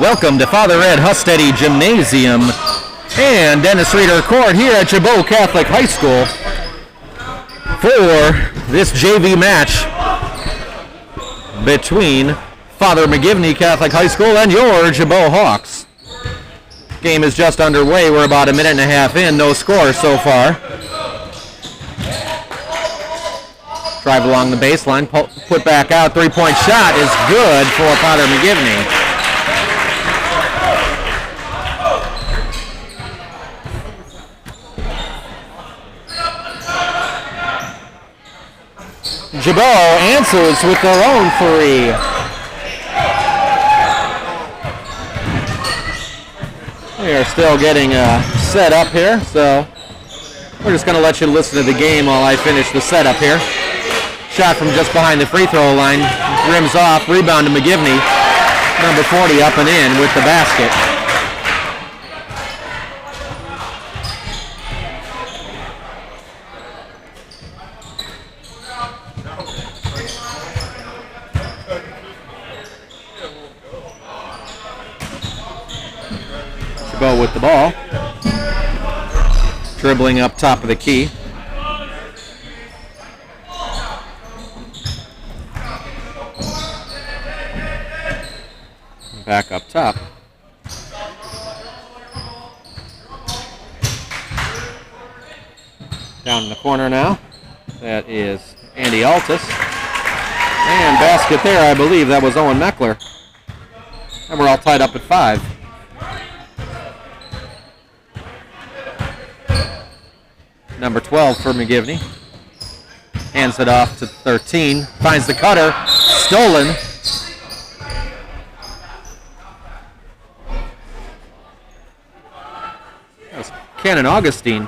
Welcome to Father Ed Hustedde Gymnasium and Dennis Reeder Court here at Gibault Catholic High School for this JV match between Father McGivney Catholic High School and your Gibault Hawks. Game is just underway. We're about a minute and a half in. No score so far. Drive along the baseline, put back out. Three-point shot is good for Father McGivney. Gibault answers with their own three. We are still getting set up here, so we're just going to let you listen to the game while I finish the setup here. Shot from just behind the free throw line, rims off, rebound to McGivney. Number 40 up and in with the basket. Gibault with the ball. Dribbling up top of the key. Back up top. Down in the corner now. That is Andy Altus. And basket there, I believe that was Owen Meckler. And we're all tied up at 5. Number 12 for McGivney. Hands it off to 13. Finds the cutter. Stolen. That was Cannon Augustine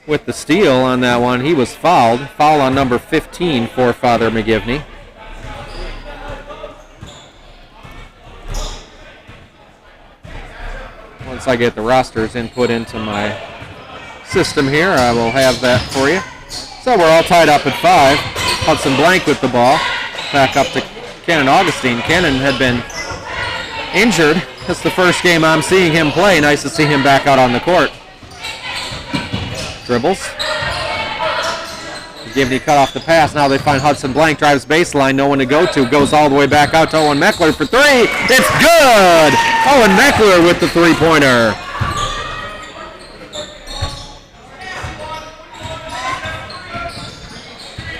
with the steal on that one. He was fouled. Foul on number 15 for Father McGivney. Once I get the rosters input into my system here, I will have that for you. So we're all tied up at 5. Hudson Blank with the ball. Back up to Cannon Augustine. Cannon had been injured. It's the first game I'm seeing him play. Nice to see him back out on the court. Dribbles. McGivney cut off the pass. Now they find Hudson Blank. Drives baseline. No one to go to. Goes all the way back out to Owen Meckler for 3. It's good! Owen Meckler with the three-pointer.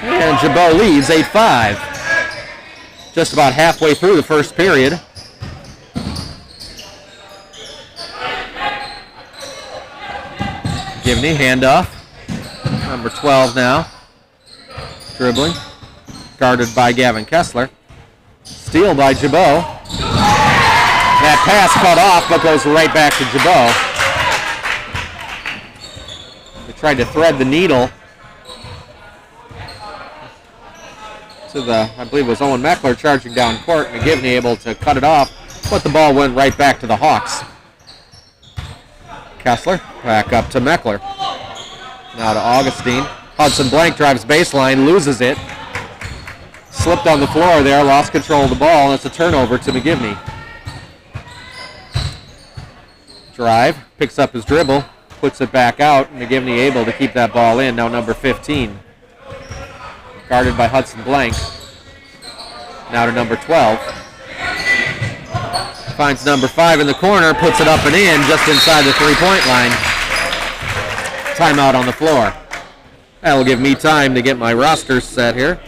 And Gibault leads 8-5. Just about halfway through the first period. McGivney, handoff. Number 12 now. Dribbling. Guarded by Gavin Kessler. Steal by Gibault. That pass cut off, but goes right back to Gibault. They tried to thread the needle to the, I believe it was Owen Meckler charging down court. McGivney able to cut it off, but the ball went right back to the Hawks. Kessler back up to Meckler. Now to Augustine. Hudson Blank drives baseline, loses it. Slipped on the floor there, lost control of the ball, and it's a turnover to McGivney. Drive, picks up his dribble, puts it back out. McGivney able to keep that ball in. Now number 15. Guarded by Hudson Blank. Now to number 12. Finds number 5 in the corner, puts it up and in just inside the three-point line. Timeout on the floor. That'll give me time to get my roster set here.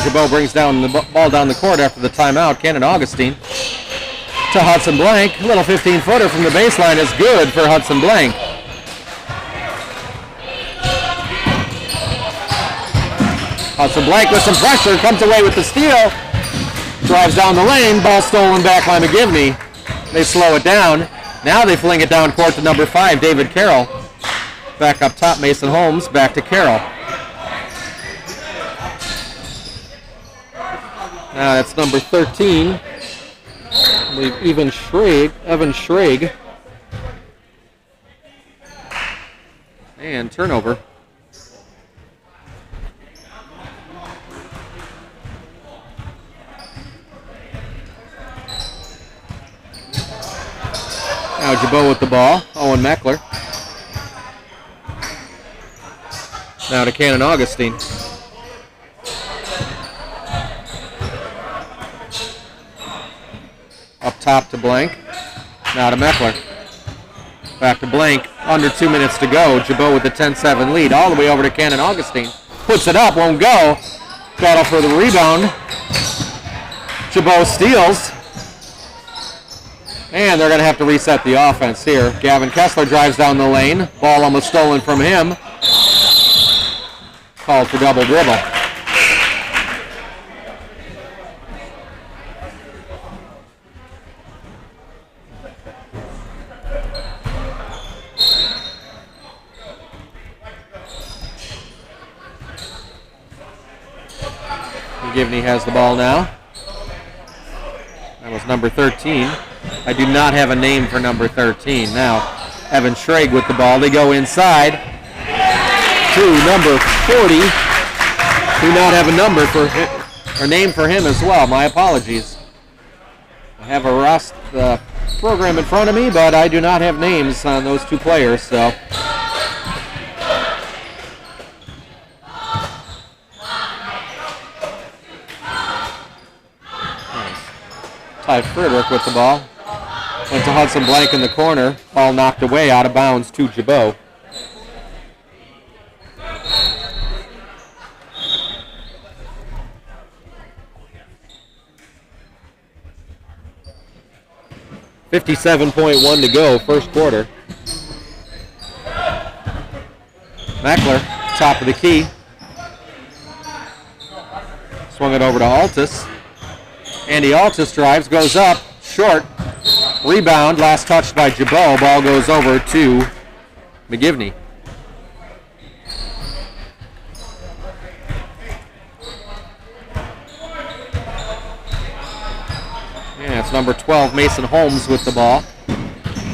Gibault brings down the ball down the court after the timeout. Cannon Augustine to Hudson Blank. A little 15-footer from the baseline is good for Hudson Blank. Hudson Blank with some pressure, comes away with the steal. Drives down the lane, ball stolen back by McGivney. They slow it down. Now they fling it down court to number 5, David Carroll. Back up top, Mason Holmes, back to Carroll. Now that's number 13. I believe Evan Schrag. And turnover. Now Gibault with the ball. Owen Meckler. Now to Cannon Augustine. Up top to Blank. Now to Meckler. Back to Blank. Under 2 minutes to go. Gibault with the 10-7 lead. All the way over to Cannon Augustine. Puts it up. Won't go. Battle for the rebound. Gibault steals. And they're going to have to reset the offense here. Gavin Kessler drives down the lane. Ball almost stolen from him. Called for double dribble. McGivney has the ball now. That was number 13. I do not have a name for number 13. Now, Evan Schrag with the ball. They go inside to number 40. Do not have a number for him, or name for him as well. My apologies. I have a program in front of me, but I do not have names on those two players. So. Ty Friedrich with the ball. Went to Hudson Blank in the corner. Ball knocked away out of bounds to Gibault. .1 to go, first quarter. Meckler, top of the key. Swung it over to Altus. Andy Altus drives, goes up, short. Rebound, last touched by Gibault. Ball goes over to McGivney. Yeah, it's number 12, Mason Holmes with the ball.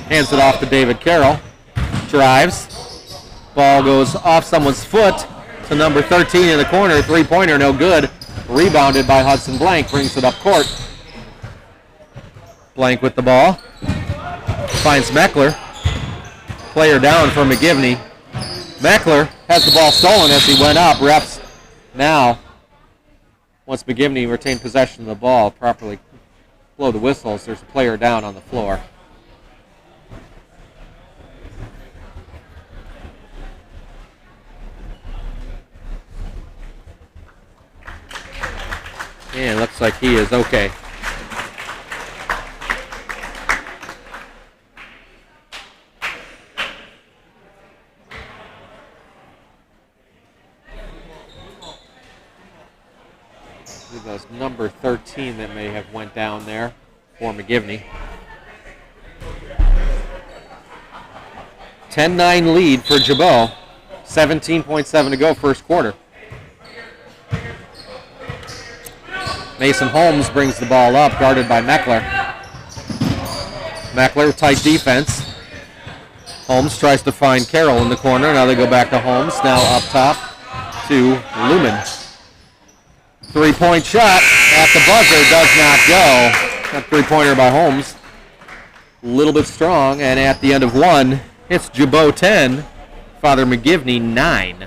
Hands it off to David Carroll. Drives. Ball goes off someone's foot to number 13 in the corner. Three-pointer, no good. Rebounded by Hudson Blank, brings it up court. Blank with the ball. Finds Meckler. Player down for McGivney. Meckler has the ball stolen as he went up. Refs now, once McGivney retained possession of the ball, properly blow the whistles. There's a player down on the floor. And looks like he is okay. I believe that was number 13 that may have went down there for McGivney. 10-9 lead for Gibault. 17.7 to go, first quarter. Mason Holmes brings the ball up, guarded by Meckler. Meckler, tight defense. Holmes tries to find Carroll in the corner. Now they go back to Holmes. Now up top to Lumen. Three-point shot at the buzzer does not go. That three-pointer by Holmes. A little bit strong, and at the end of one, it's Gibault 10, Father McGivney 9.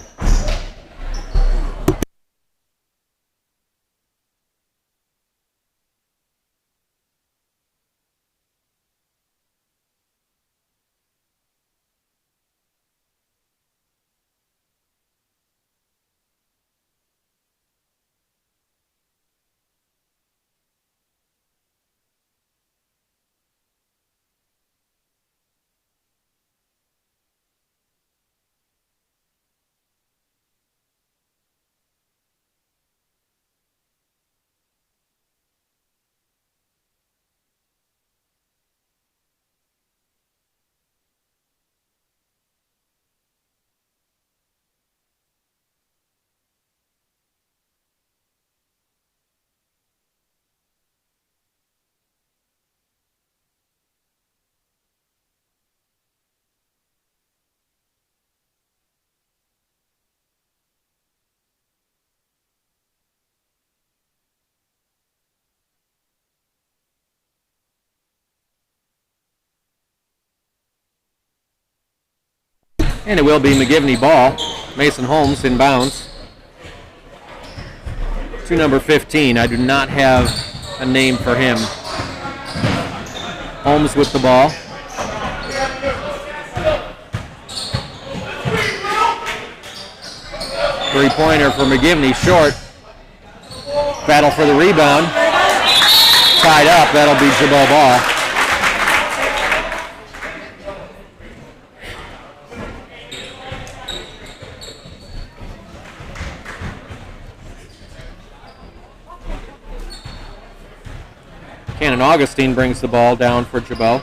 And it will be McGivney ball. Mason Holmes inbounds to number 15. I do not have a name for him. Holmes with the ball. Three-pointer for McGivney, short. Battle for the rebound. Tied up, that'll be Gibault ball. Cannon Augustine brings the ball down for Gibault.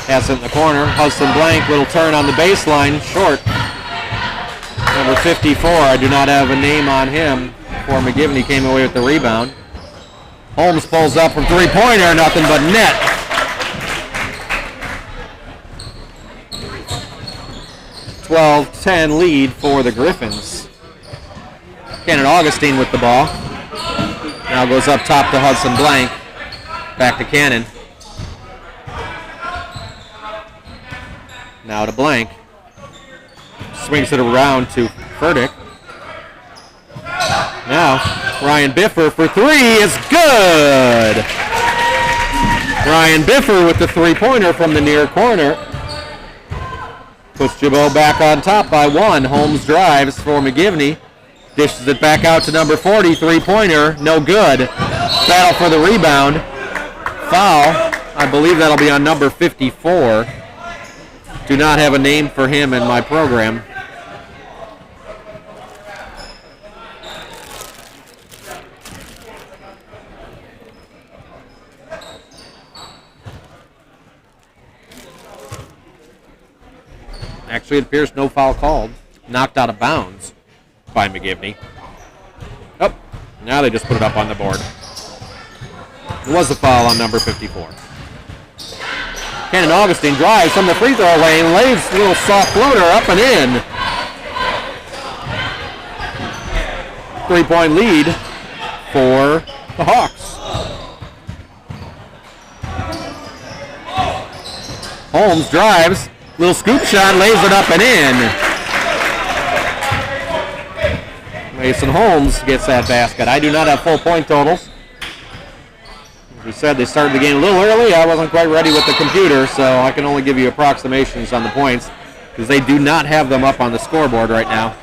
Pass it in the corner. Hudson Blank, little turn on the baseline, short. Number 54, I do not have a name on him before McGivney came away with the rebound. Holmes pulls up from three-pointer, nothing but net. (12-10) lead for the Griffins. Cannon Augustine with the ball. Now goes up top to Hudson Blank. Back to Cannon. Now to Blank. Swings it around to Furtick. Now, Ryan Biffer for three is good! Ryan Biffer with the three-pointer from the near corner. Puts Gibault back on top by one. Holmes drives for McGivney. Dishes it back out to number 40. Three-pointer, no good. Battle for the rebound. Foul. I believe that'll be on number 54. Do not have a name for him in my program. Actually, it appears no foul called. Knocked out of bounds by McGivney. Oh, now they just put it up on the board. It was a foul on number 54. Cannon Augustine drives from the free throw lane, lays a little soft floater up and in. 3-point lead for the Hawks. Holmes drives, little scoop shot, lays it up and in. Mason Holmes gets that basket. I do not have full point totals. As we said, they started the game a little early. I wasn't quite ready with the computer, so I can only give you approximations on the points because they do not have them up on the scoreboard right now.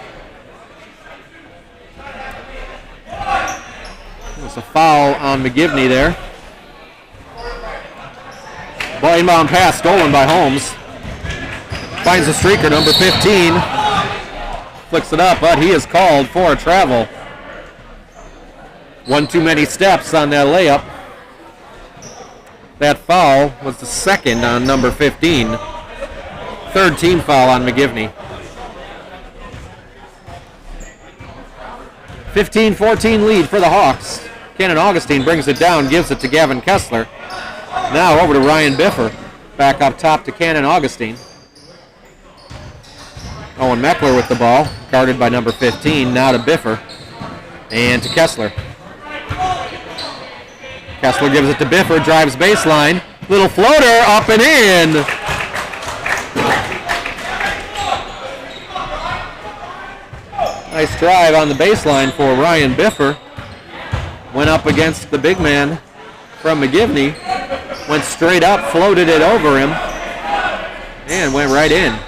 There's a foul on McGivney there. Ball inbound pass stolen by Holmes. Finds the streaker, number 15. Flicks it up, but he is called for a travel. One too many steps on that layup. That foul was the second on number 15. Third team foul on McGivney. 15-14 lead for the Hawks. Cannon Augustine brings it down, gives it to Gavin Kessler. Now over to Ryan Biffer. Back up top to Cannon Augustine. Owen Meckler with the ball, guarded by number 15. Now to Biffer and to Kessler. Kessler gives it to Biffer, drives baseline. Little floater up and in. Nice drive on the baseline for Ryan Biffer. Went up against the big man from McGivney. Went straight up, floated it over him, and went right in.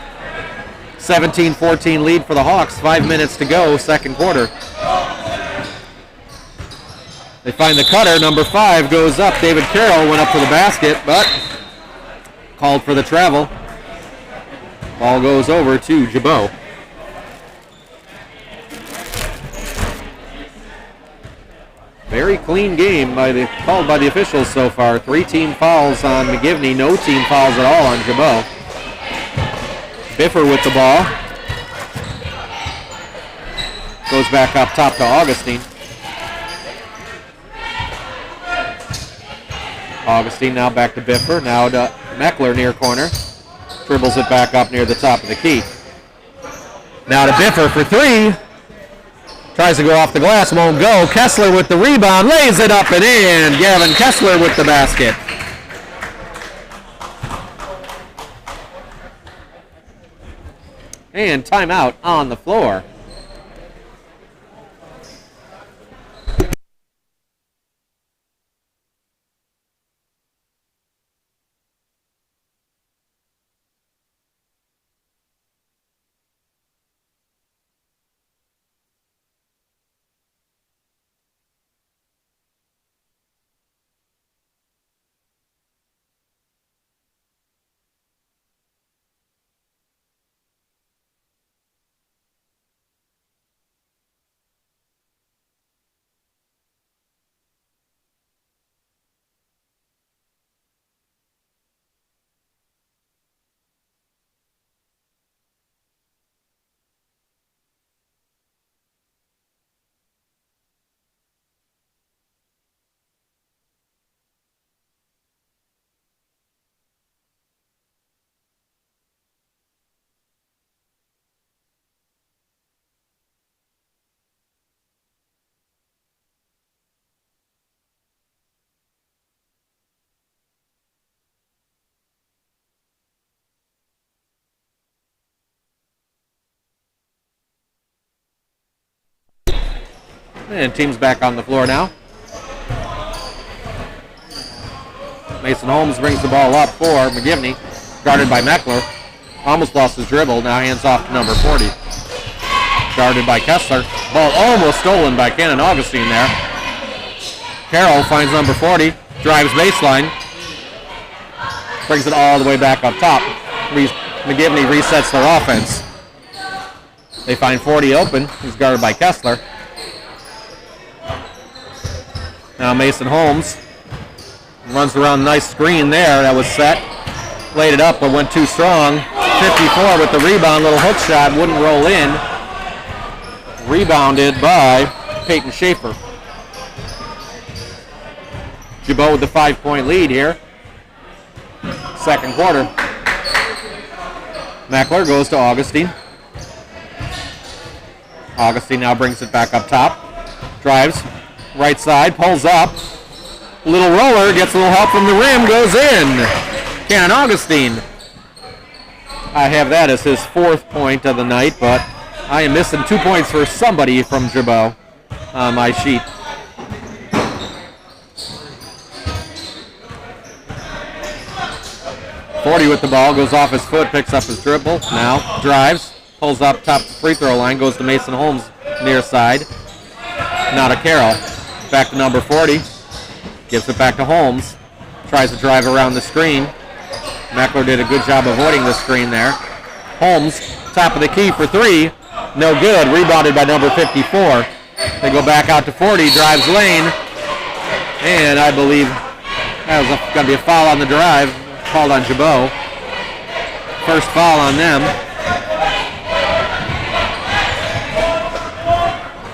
17-14 lead for the Hawks. 5 minutes to go, second quarter. They find the cutter. Number 5 goes up. David Carroll went up for the basket, but called for the travel. Ball goes over to Gibault. Very clean game called by the officials so far. 3 team fouls on McGivney. No team fouls at all on Gibault. Biffer with the ball. Goes back up top to Augustine. Augustine now back to Biffer. Now to Meckler near corner. Dribbles it back up near the top of the key. Now to Biffer for 3. Tries to go off the glass, won't go. Kessler with the rebound, lays it up and in. Gavin Kessler with the basket. And timeout on the floor. And team's back on the floor now. Mason Holmes brings the ball up for McGivney, guarded by Meckler. Almost lost his dribble, now hands off to number 40. Guarded by Kessler. Ball almost stolen by Cannon Augustine there. Carroll finds number 40, drives baseline, brings it all the way back up top. McGivney resets their offense. They find 40 open, he's guarded by Kessler. Now Mason Holmes runs around, nice screen there that was set. Laid it up but went too strong. 54 with the rebound, little hook shot, wouldn't roll in. Rebounded by Peyton Schaefer. Gibault with the 5-point lead here. Second quarter. Meckler goes to Augustine. Augustine now brings it back up top. Drives. Right side, pulls up. Little roller, gets a little help from the rim, goes in. Cannon Augustine. I have that as his 4th point of the night, but I am missing 2 points for somebody from Gibault on my sheet. .40 with the ball, goes off his foot, picks up his dribble, now drives, pulls up top free throw line, goes to Mason Holmes near side. Now to Carroll. Back to number 40. Gives it back to Holmes. Tries to drive around the screen. Meckler did a good job avoiding the screen there. Holmes, top of the key for 3. No good. Rebounded by number 54. They go back out to 40. Drives lane. And I believe that was going to be a foul on the drive. Called on Gibault. First foul on them.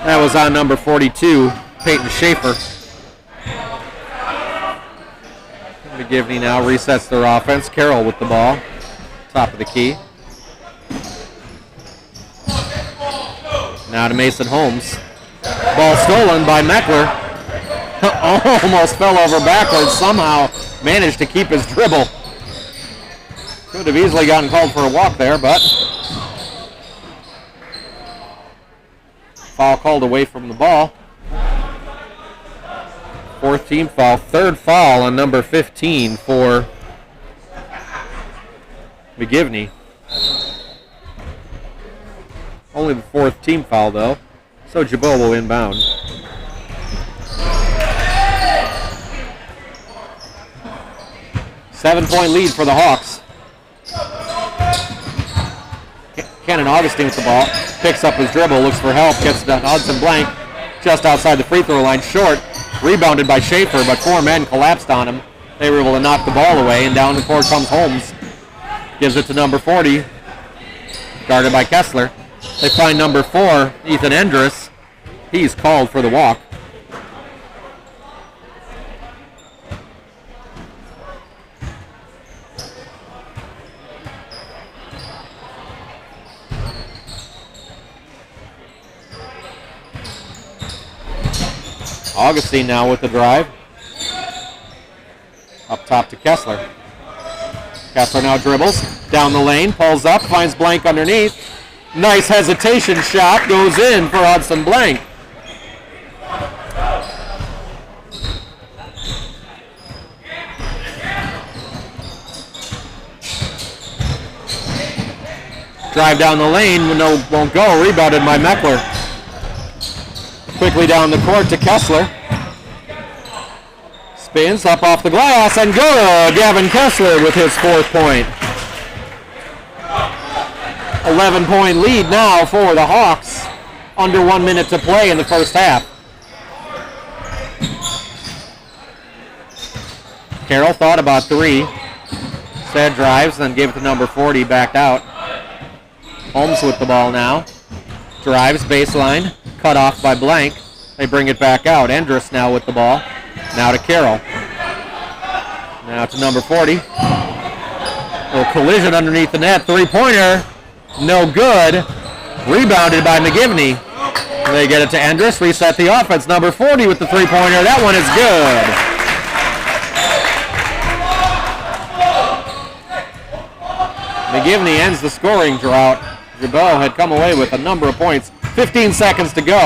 That was on number 42. Peyton Schaefer. McGivney now resets their offense. Carroll with the ball. Top of the key. Now to Mason Holmes. Ball stolen by Meckler. Almost fell over backwards. Somehow managed to keep his dribble. Could have easily gotten called for a walk there, but foul called away from the ball. 4th team foul. 3rd foul on number 15 for McGivney. Only the 4th team foul, though. So Gibault will inbound. Seven-point lead for the Hawks. Cannon Augustine with the ball. Picks up his dribble, looks for help, gets to Hudson Blank just outside the free throw line, short. Rebounded by Schaefer, but 4 men collapsed on him. They were able to knock the ball away, and down the court comes Holmes. Gives it to number 40, guarded by Kessler. They find number 4, Ethan Endress. He's called for the walk. Augustine now with the drive. Up top to Kessler. Kessler now dribbles. Down the lane, pulls up, finds Blank underneath. Nice hesitation shot goes in for Hudson Blank. Drive down the lane, won't go. Rebounded by Meckler. Quickly down the court to Kessler. Spins up off the glass and good. Gavin Kessler with his 4th point. 11-point lead now for the Hawks. Under 1 minute to play in the first half. Carroll thought about 3. Instead drives, then gave it to number 40, backed out. Holmes with the ball now. Drives baseline, cut off by Blank. They bring it back out. Endress now with the ball. Now to Carroll. Now to number 40. Little collision underneath the net. 3-pointer. No good. Rebounded by McGivney. They get it to Endress. Reset the offense. Number 40 with the 3-pointer. That one is good. McGivney ends the scoring drought. Gibault had come away with a number of points. 15 seconds to go.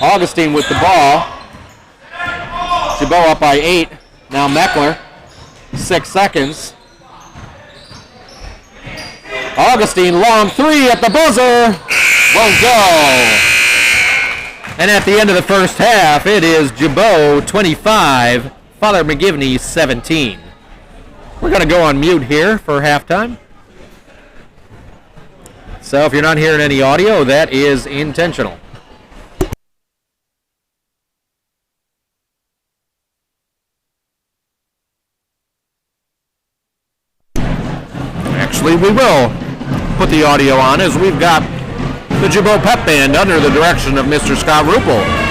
Augustine with the ball. Gibault up by 8. Now Meckler. 6 seconds. Augustine, long 3 at the buzzer. Won't go. And at the end of the first half, it is Gibault 25, Father McGivney 17. We're going to go on mute here for halftime. So if you're not hearing any audio, that is intentional. Actually, we will put the audio on as we've got the Gibault Pep Band under the direction of Mr. Scott Ruppel.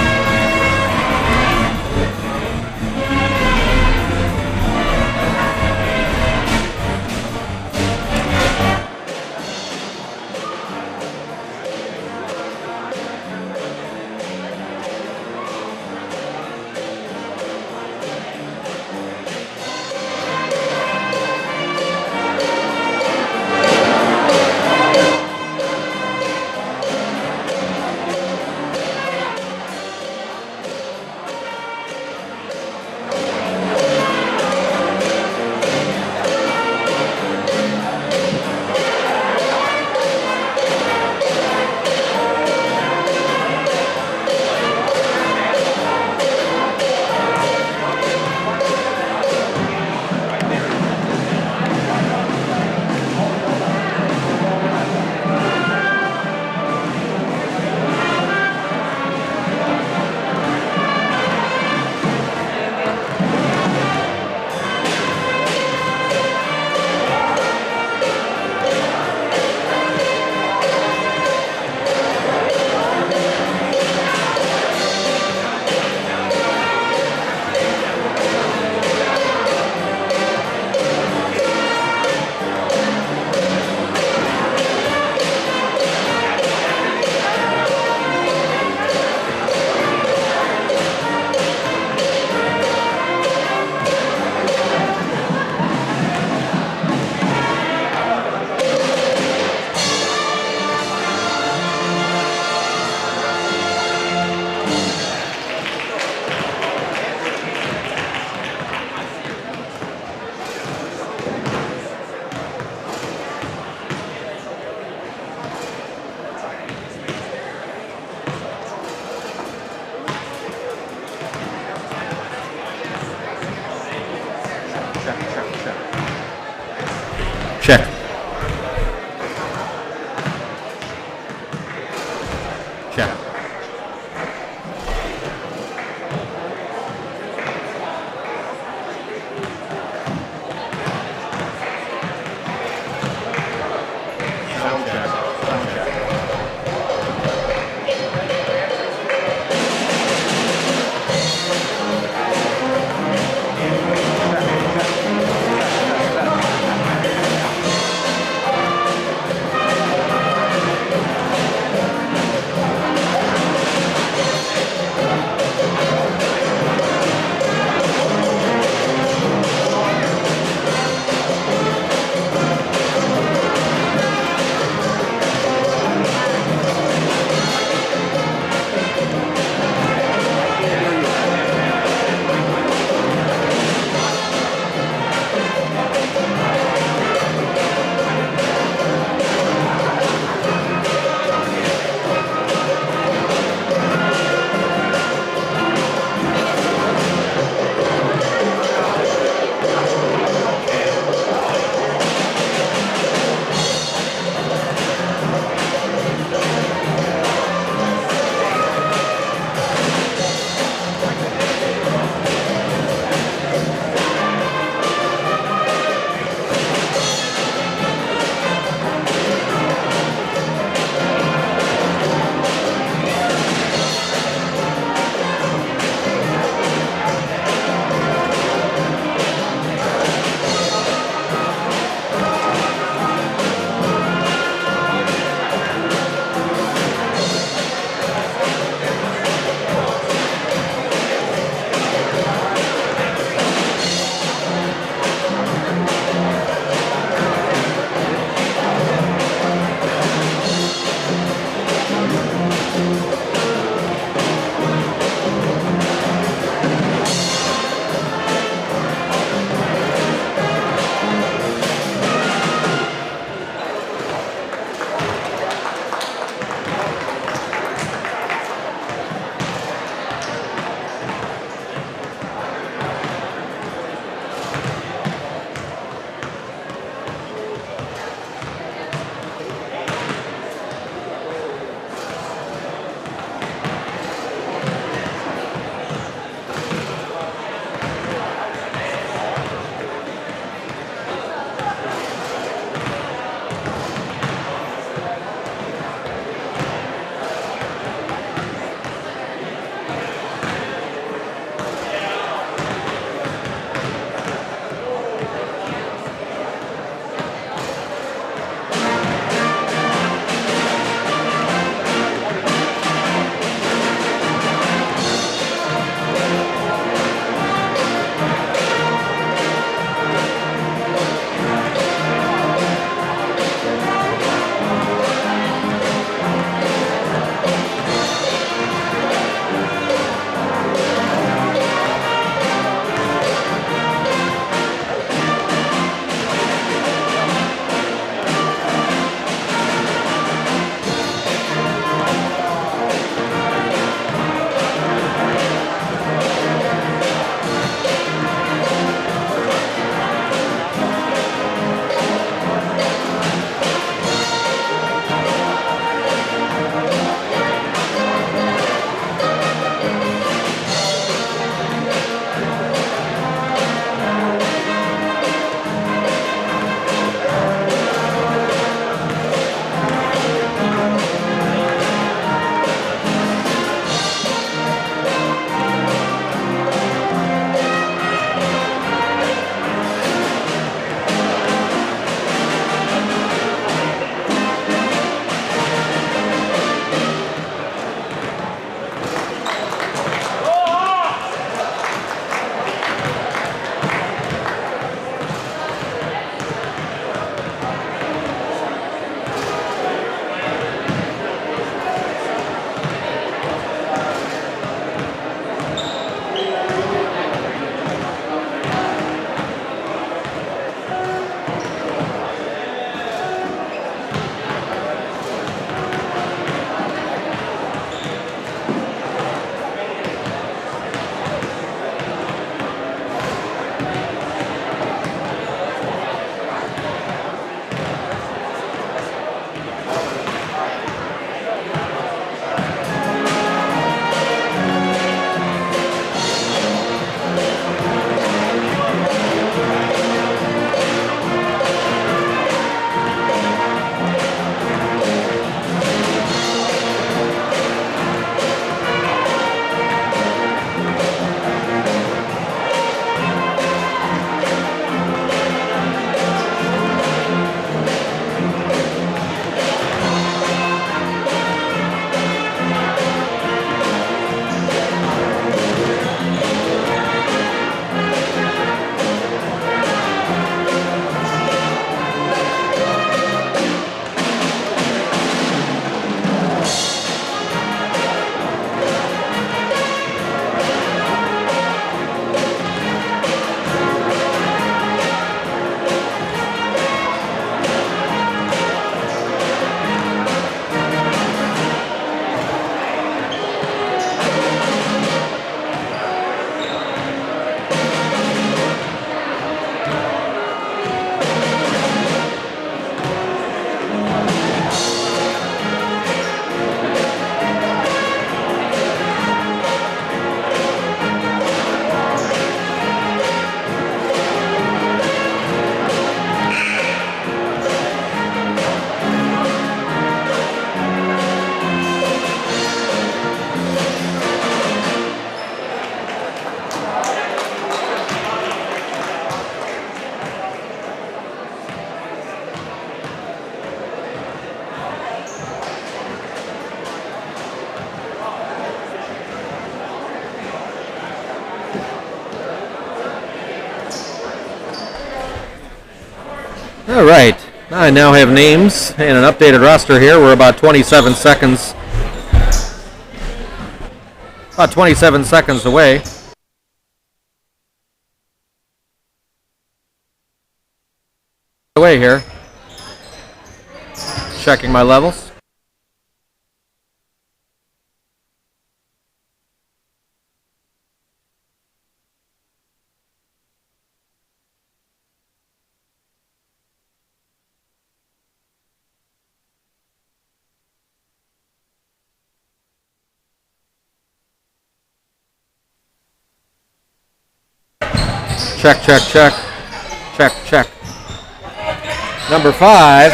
All right. I now have names and an updated roster here. We're about 27 seconds away. Here. Checking my levels. Check, check, check. Check, check. Number 5,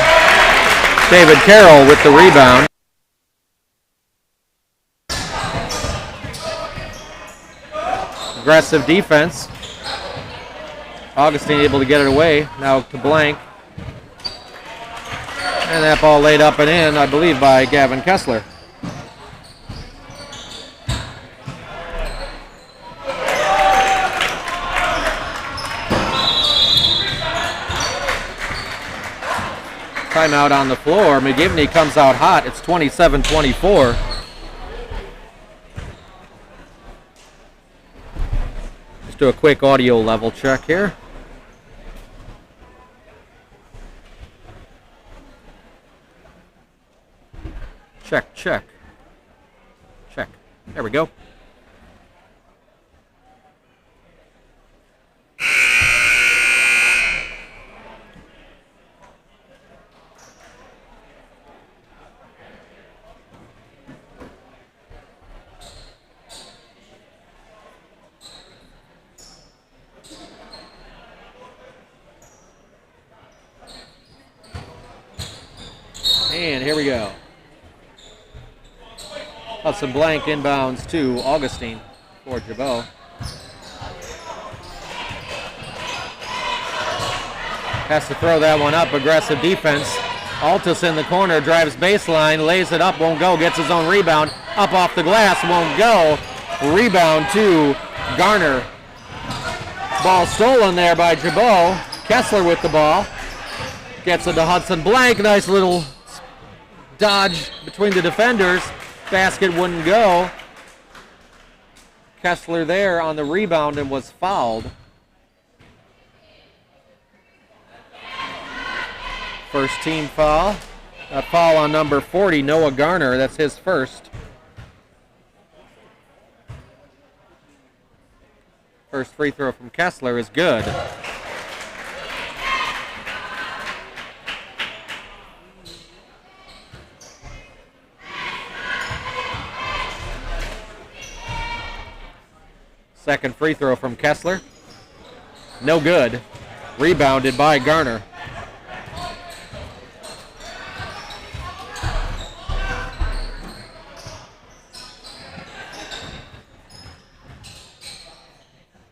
David Carroll with the rebound. Aggressive defense. Augustine able to get it away. Now to Blank. And that ball laid up and in, I believe, by Gavin Kessler. Timeout on the floor. McGivney comes out hot. It's 27-24. Let's do a quick audio level check here. Check, check. Check. There we go. And here we go. Hudson Blank inbounds to Augustine for Gibault. Has to throw that one up. Aggressive defense. Altus in the corner, drives baseline, lays it up, won't go, gets his own rebound. Up off the glass, won't go. Rebound to Garner. Ball stolen there by Gibault. Kessler with the ball. Gets it to Hudson Blank. Nice little dodge between the defenders. Basket wouldn't go. Kessler there on the rebound and was fouled. First team foul. A foul on number 40, Noah Garner. That's his first. First free throw from Kessler is good. Second free throw from Kessler. No good. Rebounded by Garner.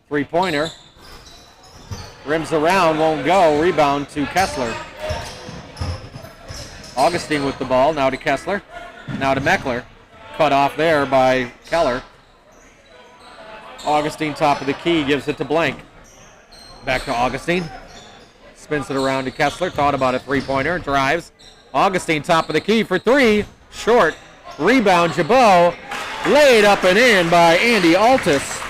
Three-pointer. Rims around, won't go. Rebound to Kessler. Augustine with the ball. Now to Kessler. Now to Meckler. Cut off there by Keller. Augustine top of the key, gives it to Blank. Back to Augustine. Spins it around to Kessler. Thought about a three-pointer. Drives. Augustine top of the key for three. Short. Rebound, Gibault. Laid up and in by Andy Altus.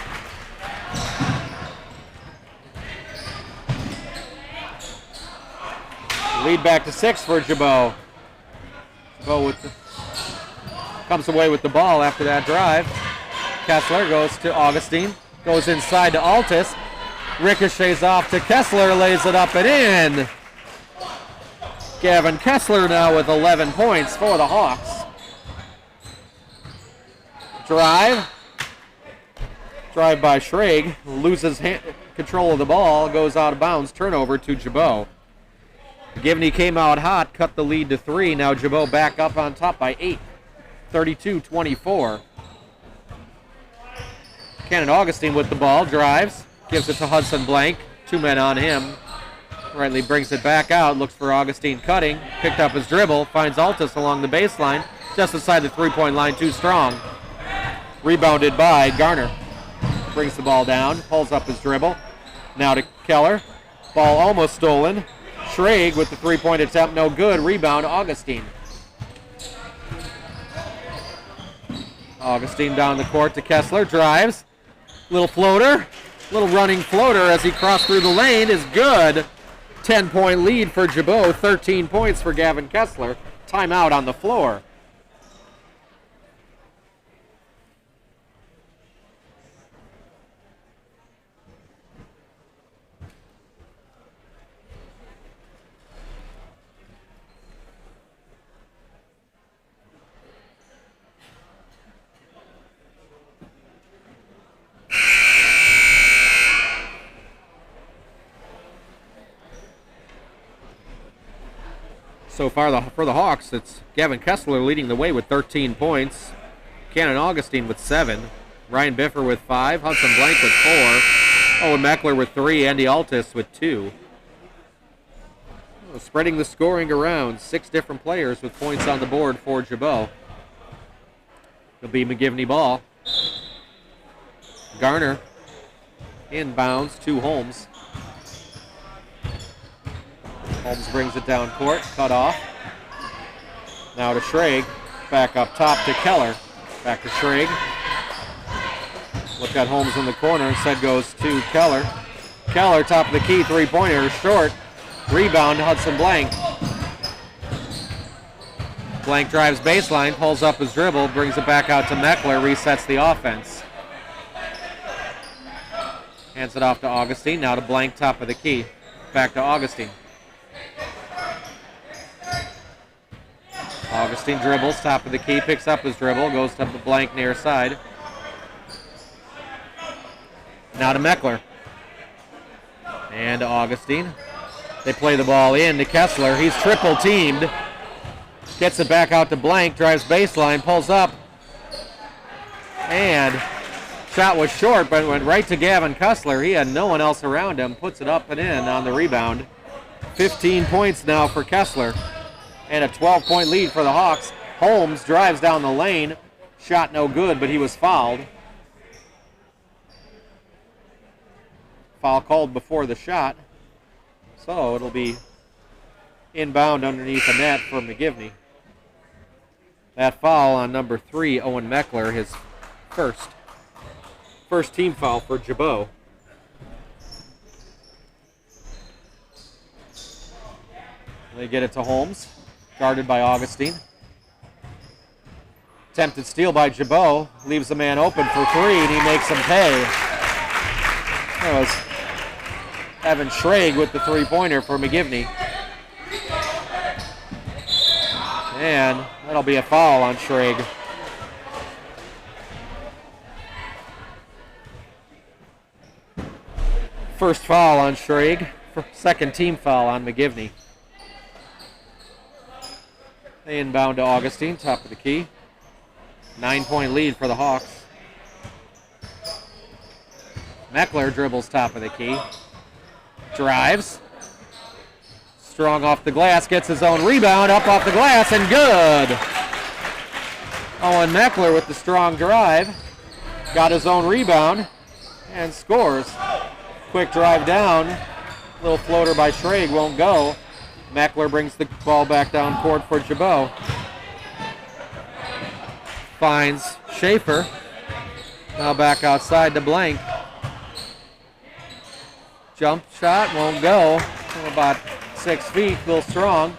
Lead back to 6 for Gibault. Gibault comes away with the ball after that drive. Kessler goes to Augustine. Goes inside to Altus. Ricochets off to Kessler. Lays it up and in. Gavin Kessler now with 11 points for the Hawks. Drive. Drive by Schrag. Loses control of the ball. Goes out of bounds. Turnover to Gibault. McGivney came out hot. Cut the lead to 3. Now Gibault back up on top by 8. 32-24. Cannon Augustine with the ball. Drives. Gives it to Hudson Blank. 2 men on him. Rightly brings it back out. Looks for Augustine cutting. Picked up his dribble. Finds Altus along the baseline. Just inside the three-point line. Too strong. Rebounded by Garner. Brings the ball down. Pulls up his dribble. Now to Keller. Ball almost stolen. Schrag with the three-point attempt, no good. Rebound, Augustine. Augustine down the court to Kessler, drives. Little floater, little running floater as he crossed through the lane is good. 10-point lead for Gibault, 13 points for Gavin Kessler. Timeout on the floor. So far for the Hawks, it's Gavin Kessler leading the way with 13 points. Cannon Augustine with 7. Ryan Biffer with 5. Hudson Blank with 4. Owen Meckler with 3. Andy Altus with 2. Spreading the scoring around. 6 different players with points on the board for Gibault. It'll be McGivney ball. Garner inbounds to Holmes. Holmes brings it down court, cut off. Now to Schrag, back up top to Keller. Back to Schrag. Look at Holmes in the corner, instead goes to Keller. Keller, top of the key, three-pointer, short. Rebound, Hudson Blank. Blank drives baseline, pulls up his dribble, brings it back out to Meckler, resets the offense. Hands it off to Augustine, now to Blank, top of the key. Back to Augustine. Augustine dribbles, top of the key, picks up his dribble, goes to the Blank near side. Now to Meckler. And to Augustine. They play the ball in to Kessler. He's triple teamed. Gets it back out to Blank, drives baseline, pulls up. And shot was short, but went right to Gavin Kessler. He had no one else around him. Puts it up and in on the rebound. 15 points now for Kessler. And a 12-point lead for the Hawks. Holmes drives down the lane. Shot no good, but he was fouled. Foul called before the shot. So it'll be inbound underneath the net for McGivney. That foul on number 3, Owen Meckler, his first team foul for Gibault. They get it to Holmes. Guarded by Augustine. Attempted steal by Gibault. Leaves the man open for 3, and he makes him pay. That was Evan Schrag with the three-pointer for McGivney. And that'll be a foul on Schrag. First foul on Schrag. Second team foul on McGivney. They inbound to Augustine, top of the key. 9-point lead for the Hawks. Meckler dribbles top of the key. Drives. Strong off the glass, gets his own rebound, up off the glass, and good! Owen Meckler with the strong drive. Got his own rebound, and scores. Quick drive down. Little floater by Schrag, won't go. Meckler brings the ball back down court for Gibault. Finds Schaefer. Now back outside to Blank. Jump shot won't go. From about 6 feet, Bill Strong.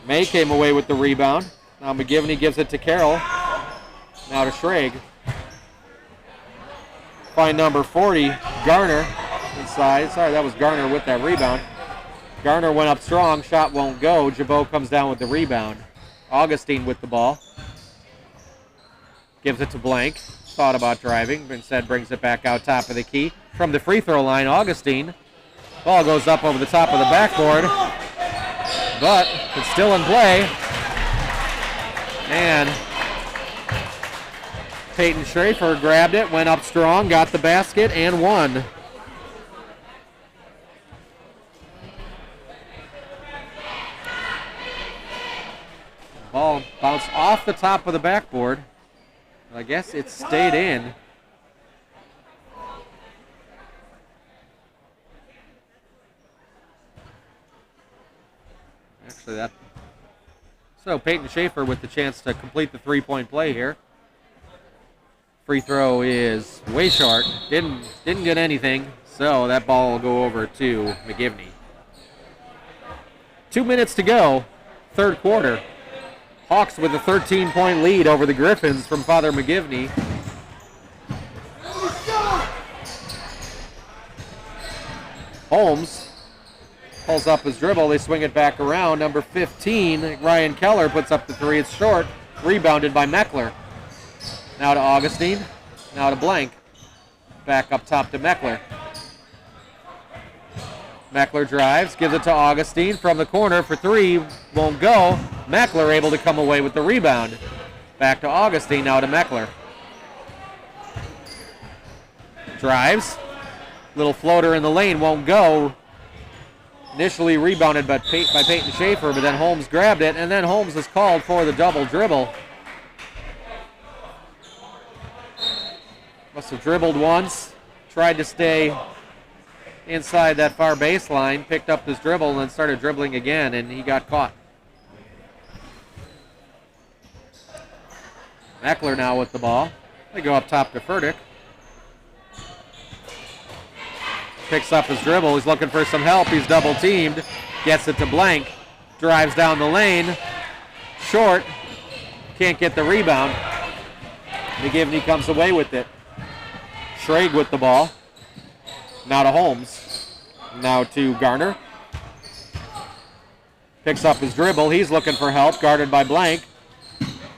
May came away with the rebound. Now McGivney gives it to Carroll. Now to Schrag. Find number 40, Garner, inside. Sorry, that was Garner with that rebound. Garner went up strong, shot won't go. Gibault comes down with the rebound. Augustine with the ball. Gives it to Blank. Thought about driving, but instead brings it back out top of the key. From the free throw line, Augustine. Ball goes up over the top of the backboard. But it's still in play. And Peyton Schaefer grabbed it, went up strong, got the basket, and won. Ball bounced off the top of the backboard. I guess it stayed in. actually. That. So Peyton Schaefer with the chance to complete the three-point play here. Free throw is way short. Didn't get anything. So that ball will go over to McGivney. 2 minutes to go, third quarter. Hawks with a 13-point lead over the Griffins from Father McGivney. Holmes pulls up his dribble. They swing it back around. Number 15, Ryan Keller, puts up the three. It's short. Rebounded by Meckler. Now to Augustine. Now to Blank. Back up top to Meckler. Meckler drives, gives it to Augustine from the corner for three. Won't go. Meckler able to come away with the rebound. Back to Augustine, now to Meckler. Drives. Little floater in the lane, won't go. Initially rebounded by Peyton Schaefer, but then Holmes grabbed it, and then Holmes is called for the double dribble. Must have dribbled once, tried to stay inside that far baseline, picked up his dribble, and then started dribbling again, and he got caught. Meckler now with the ball. They go up top to Furtick. Picks up his dribble. He's looking for some help. He's double teamed. Gets it to Blank. Drives down the lane. Short. Can't get the rebound. McGivney comes away with it. Schrag with the ball. Now to Holmes. Now to Garner. Picks up his dribble. He's looking for help. Guarded by Blank.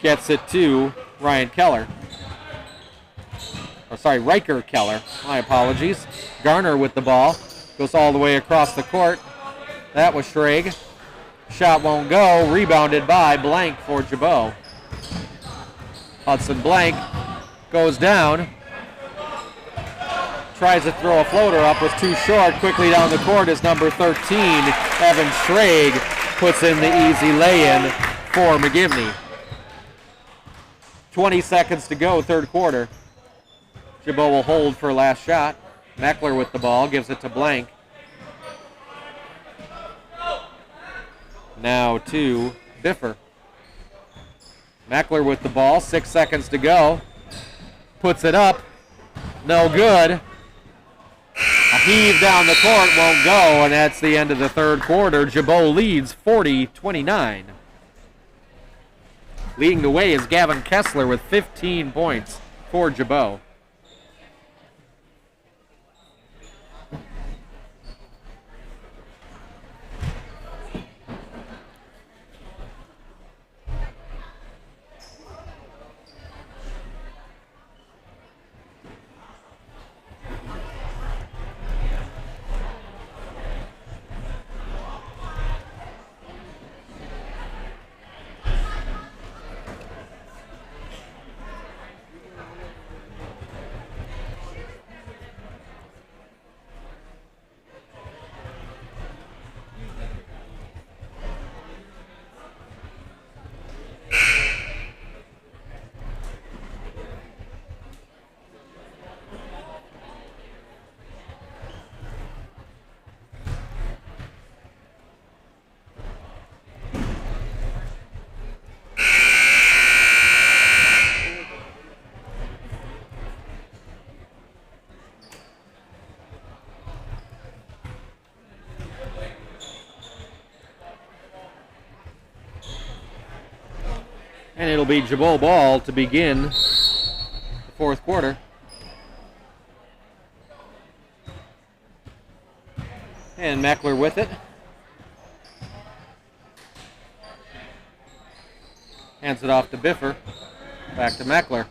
Gets it to Ryan Keller. Riker Keller. My apologies. Garner with the ball. Goes all the way across the court. That was Schrag. Shot won't go. Rebounded by Blank for Gibault. Hudson Blank goes down. Tries to throw a floater up. Was too short. Quickly down the court is number 13. Evan Schrag puts in the easy lay-in for McGivney. 20 seconds to go, third quarter. Gibault will hold for last shot. Meckler with the ball, gives it to Blank. Now to Biffer. Meckler with the ball, 6 seconds to go. Puts it up, no good. A heave down the court, won't go, and that's the end of the third quarter. Gibault leads 40-29. Leading the way is Gavin Kessler with 15 points for Gibault. And it'll be Gibault ball to begin the fourth quarter. And Meckler with it. Hands it off to Biffer. Back to Meckler.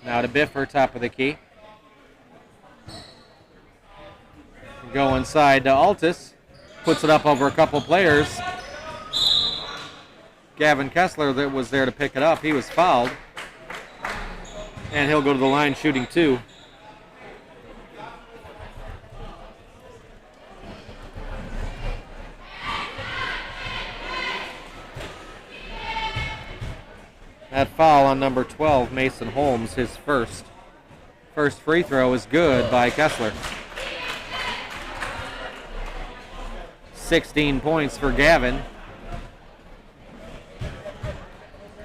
Now to Biffer, top of the key. Go inside to Altus. Puts it up over a couple players. Gavin Kessler that was there to pick it up. He was fouled. And he'll go to the line shooting two. That foul on number 12, Mason Holmes, his first. First free throw is good by Kessler. 16 points for Gavin.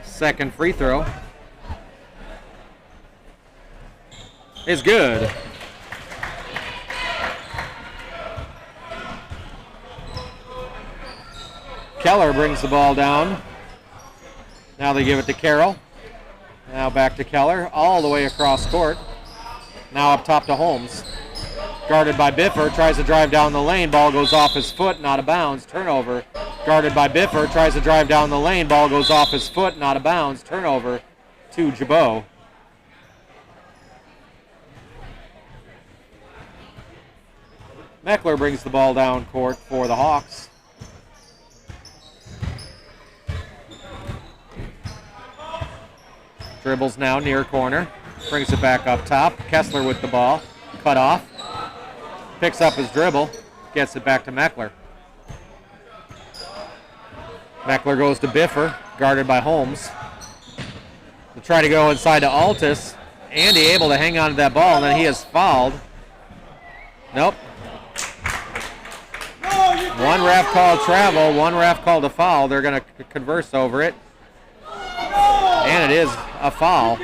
Second free throw is good. Keller brings the ball down. Now they give it to Carroll. Now back to Keller, all the way across court. Now up top to Holmes. Guarded by Biffer, tries to drive down the lane. Ball goes off his foot and out of bounds. Turnover. Guarded by Biffer, tries to drive down the lane. Ball goes off his foot and out of bounds. Turnover to Gibault. Meckler brings the ball down court for the Hawks. Dribbles now near corner. Brings it back up top. Kessler with the ball. Cut off. Picks up his dribble. Gets it back to Meckler. Meckler goes to Biffer. Guarded by Holmes. To try to go inside to Altus. Andy able to hang on to that ball, and then he is fouled. Nope. One ref called travel. One ref called a foul. They're going to converse over it. And it is a foul.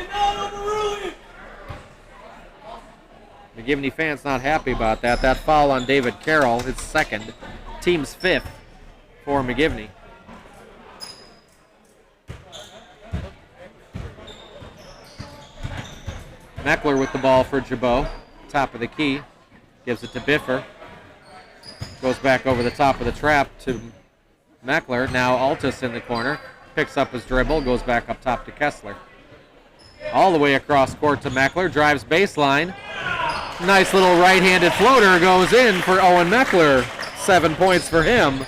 McGivney fans not happy about that. That foul on David Carroll, his second. Team's fifth for McGivney. Meckler with the ball for Gibault. Top of the key. Gives it to Biffer. Goes back over the top of the trap to Meckler. Now Altus in the corner. Picks up his dribble, goes back up top to Kessler. All the way across court to Meckler, drives baseline. Nice little right-handed floater goes in for Owen Meckler. 7 points for him.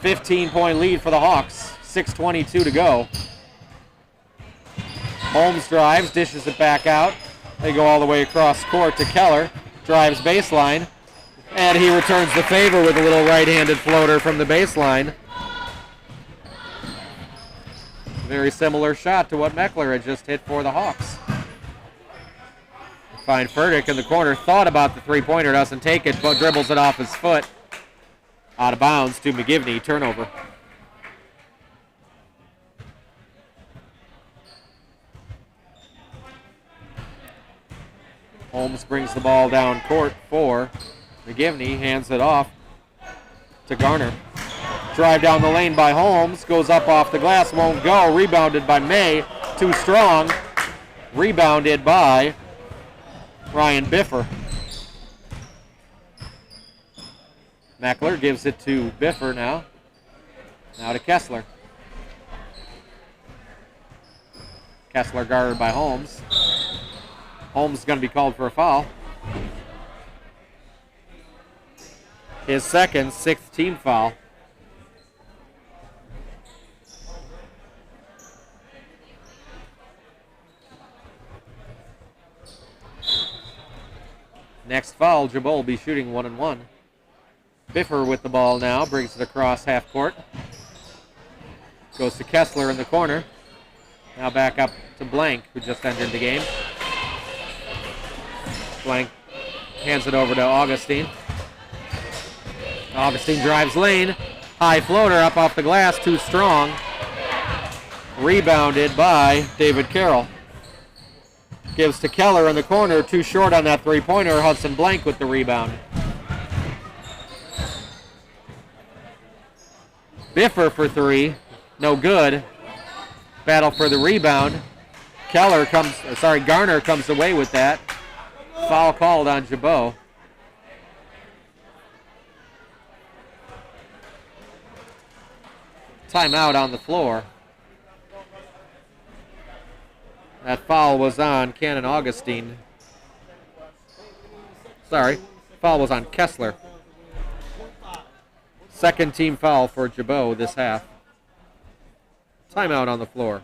15-point lead for the Hawks. 6:22 to go. Holmes drives, dishes it back out. They go all the way across court to Keller. Drives baseline. And he returns the favor with a little right-handed floater from the baseline. Very similar shot to what Meckler had just hit for the Hawks. Find Furtick in the corner. Thought about the three-pointer. Doesn't take it, but dribbles it off his foot. Out of bounds to McGivney. Turnover. Holmes brings the ball down court for McGivney. Hands it off to Garner. Drive down the lane by Holmes. Goes up off the glass. Won't go. Rebounded by May. Too strong. Rebounded by Ryan Biffer. Meckler gives it to Biffer now. Now to Kessler. Kessler guarded by Holmes. Holmes is going to be called for a foul. His second, sixth team foul. Next foul, Gibault will be shooting 1-1. Biffer with the ball now, brings it across half court. Goes to Kessler in the corner. Now back up to Blank, who just entered the game. Blank hands it over to Augustine. Augustine drives lane. High floater up off the glass, too strong. Rebounded by David Carroll. Gives to Keller in the corner, too short on that three-pointer. Hudson Blank with the rebound. Biffer for three, no good. Battle for the rebound. Garner comes away with that. Foul called on Gibault. Timeout on the floor. That foul was on Cannon Augustine. Foul was on Kessler. Second team foul for Gibault this half. Timeout on the floor.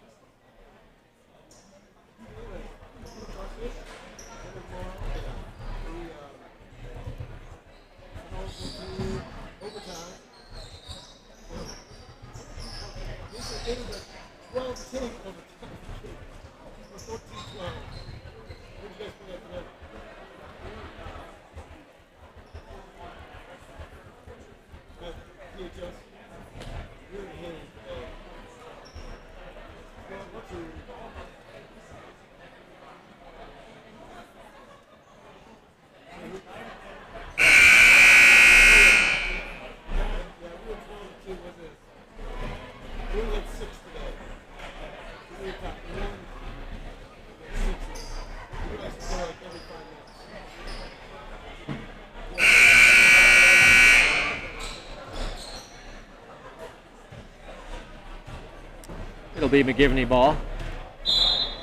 It'll be McGivney ball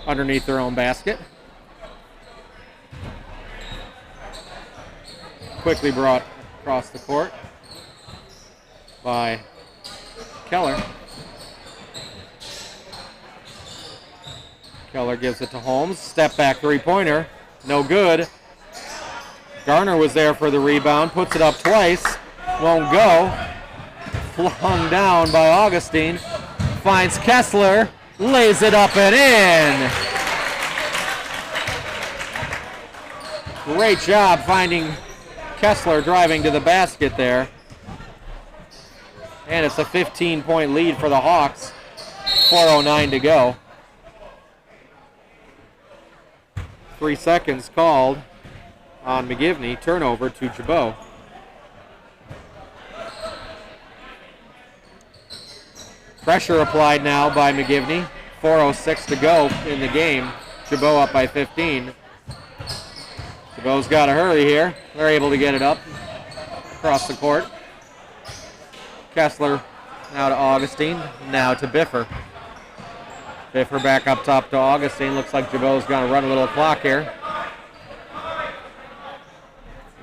underneath their own basket. Quickly brought across the court by Keller. Keller gives it to Holmes. Step back three-pointer. No good. Garner was there for the rebound. Puts it up twice. Won't go. Flung down by Augustine. Finds Kessler. Lays it up and in. Great job finding Kessler driving to the basket there. And it's a 15-point lead for the Hawks. 4:09 to go. 3 seconds called on McGivney. Turnover to Gibault. Pressure applied now by McGivney. 4:06 to go in the game. Gibault up by 15. Gibault's got to hurry here. They're able to get it up across the court. Kessler now to Augustine. Now to Biffer. Biffer back up top to Augustine. Looks like Gibault's going to run a little clock here.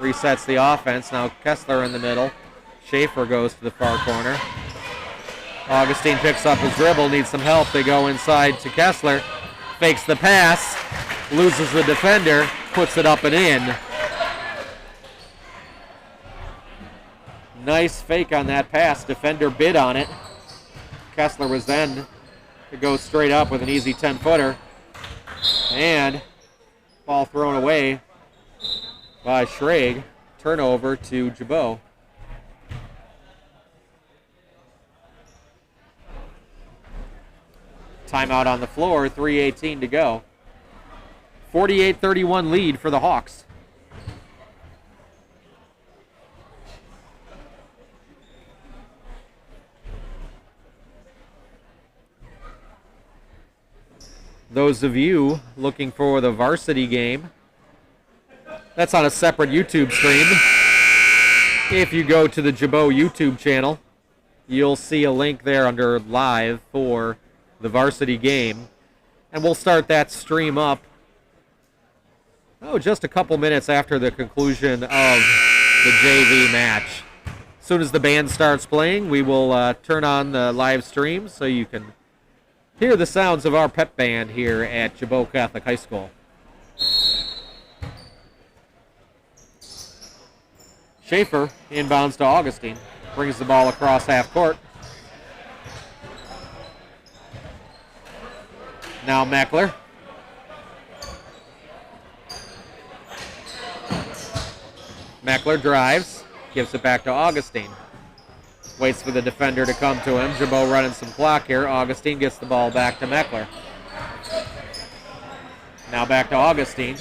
Resets the offense. Now Kessler in the middle. Schaefer goes to the far corner. Augustine picks up his dribble. Needs some help. They go inside to Kessler. Fakes the pass. Loses the defender. Puts it up and in. Nice fake on that pass. Defender bid on it. Kessler was then to go straight up with an easy 10-footer. And ball thrown away by Schrage. Turnover to Gibault. Timeout on the floor. 3:18 to go. 48-31 lead for the Hawks. Those of you looking for the varsity game, that's on a separate YouTube stream. If you go to the Gibault YouTube channel, you'll see a link there under live for the varsity game. And we'll start that stream up just a couple minutes after the conclusion of the JV match. As soon as the band starts playing, we will turn on the live stream so you can hear the sounds of our pep band here at Gibault Catholic High School. Schaefer inbounds to Augustine. Brings the ball across half court. Now Meckler. Meckler drives. Gives it back to Augustine. Waits for the defender to come to him. Gibault running some clock here. Augustine gets the ball back to Meckler. Now back to Augustine.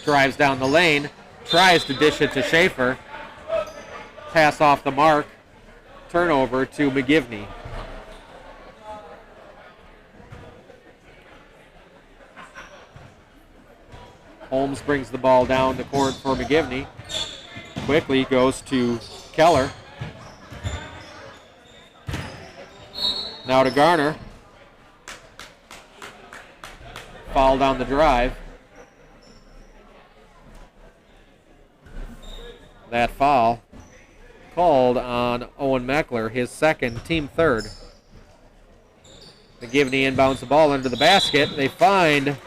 Drives down the lane. Tries to dish it to Schaefer. Pass off the mark. Turnover to McGivney. Holmes brings the ball down the court for McGivney. Quickly goes to Keller. Now to Garner. Foul down the drive. That foul called on Owen Meckler, his second, team third. McGivney inbounds the ball into the basket. They find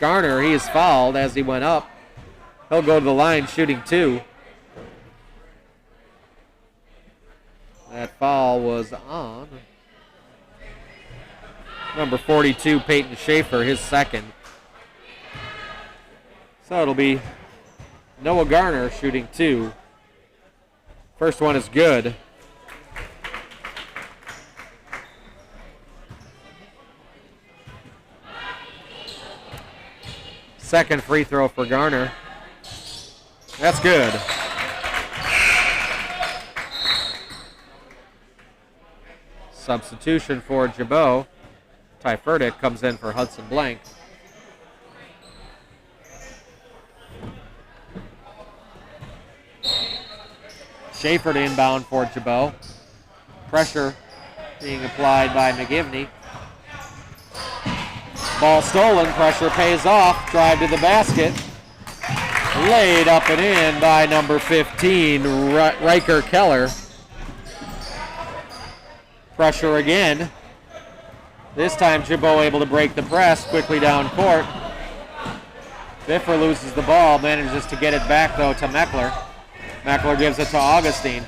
Garner. He is fouled as he went up. He'll go to the line shooting two. That foul was on number 42, Peyton Schaefer, his second. So it'll be Noah Garner shooting two. First one is good. Second free throw for Garner. That's good. Substitution for Gibault. Ty Furtick comes in for Hudson Blank. Schaefer to inbound for Gibault. Pressure being applied by McGivney. Ball stolen, pressure pays off. Drive to the basket. Laid up and in by number 15, Riker Keller. Pressure again. This time Gibault able to break the press quickly down court. Biffer loses the ball, manages to get it back though to Meckler. Meckler gives it to Augustine.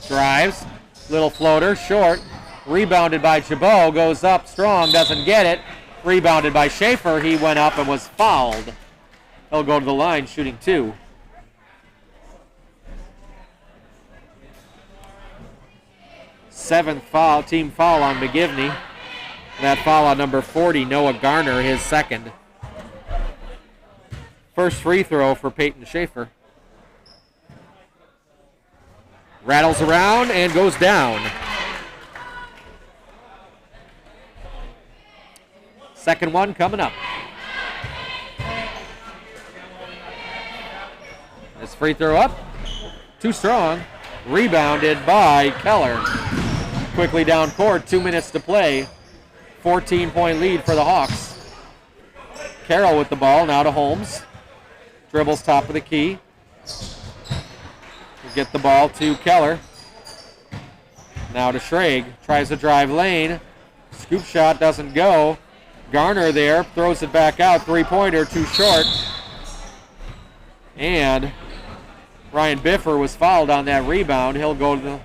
Drives, little floater, short. Rebounded by Gibault, goes up strong, doesn't get it. Rebounded by Schaefer, he went up and was fouled. He'll go to the line shooting 2. Seventh foul, team foul on McGivney. That foul on number 40, Noah Garner, his second. First free throw for Peyton Schaefer. Rattles around and goes down. Second one coming up. This free throw up. Too strong. Rebounded by Keller. Quickly down court, 2 minutes to play. 14-point lead for the Hawks. Carroll with the ball, now to Holmes. Dribbles top of the key. Get the ball to Keller. Now to Schrage. Tries to drive lane. Scoop shot doesn't go. Garner there, throws it back out. Three-pointer, too short. And Ryan Biffer was fouled on that rebound. He'll go to the...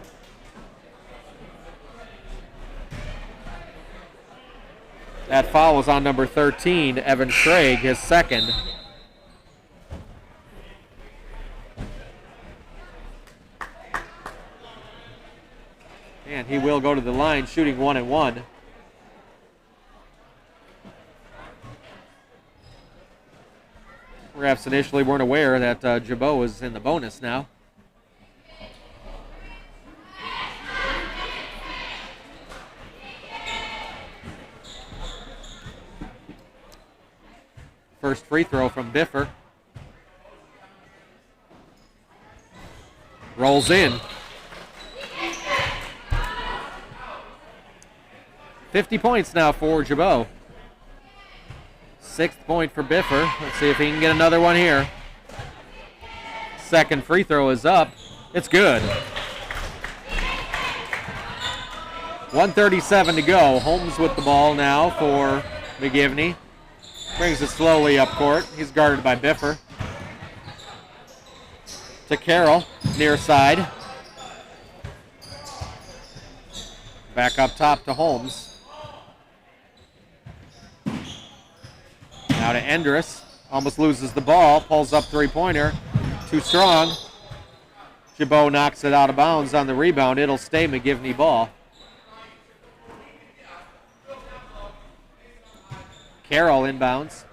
That foul was on number 13, Evan Schrage, his second. And he will go to the line shooting 1 and 1. Refs initially weren't aware that Gibault was in the bonus now. First free throw from Biffer. Rolls in. 50 points now for Gibault. 6th point for Biffer. Let's see if he can get another one here. Second free throw is up. It's good. 1:37 to go. Holmes with the ball now for McGivney. Brings it slowly up court. He's guarded by Biffer. To Carroll, near side. Back up top to Holmes. Now to Endress. Almost loses the ball. Pulls up three-pointer. Too strong. Gibault knocks it out of bounds on the rebound. It'll stay McGivney ball. Carroll inbounds.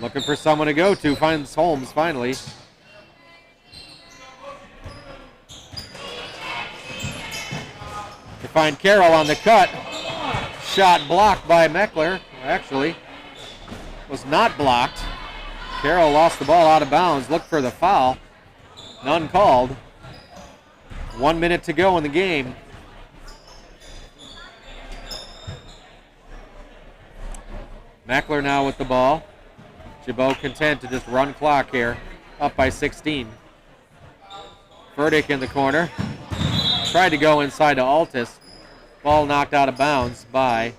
Looking for someone to go to. Finds Holmes finally. To find Carroll on the cut. Shot blocked by Meckler. Actually, was not blocked. Carroll lost the ball out of bounds. Looked for the foul. None called. 1 minute to go in the game. Meckler now with the ball. Gibault content to just run clock here. Up by 16. Furtick in the corner. Tried to go inside to Altus. Ball knocked out of bounds by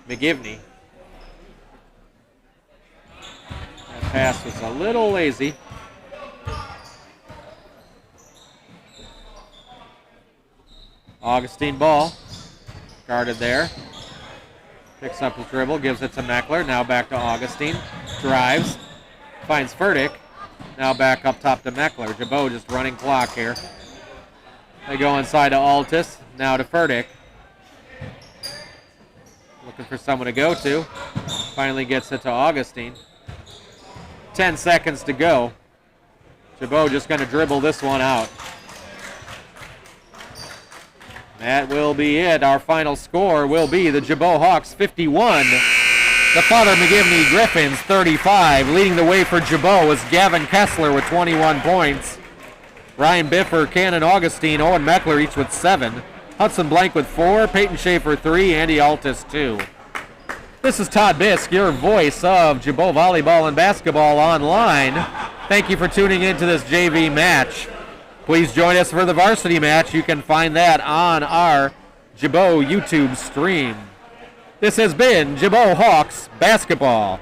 McGivney. That pass was a little lazy. Augustine ball. Guarded there. Picks up the dribble, gives it to Meckler. Now back to Augustine. Drives. Finds Furtick. Now back up top to Meckler. Gibault just running clock here. They go inside to Altus. Now to Furtick. Looking for someone to go to. Finally gets it to Augustine. 10 seconds to go. Gibault just going to dribble this one out. That will be it. Our final score will be the Gibault Hawks 51, the Father McGivney Griffins 35. Leading the way for Gibault was Gavin Kessler with 21 points. Ryan Biffer, Cannon Augustine, Owen Meckler each with 7. Hudson Blank with 4, Peyton Schaefer 3, Andy Altus 2. This is Todd Bisk, your voice of Gibault Volleyball and Basketball Online. Thank you for tuning into this JV match. Please join us for the varsity match. You can find that on our Gibault YouTube stream. This has been Gibault Hawks Basketball.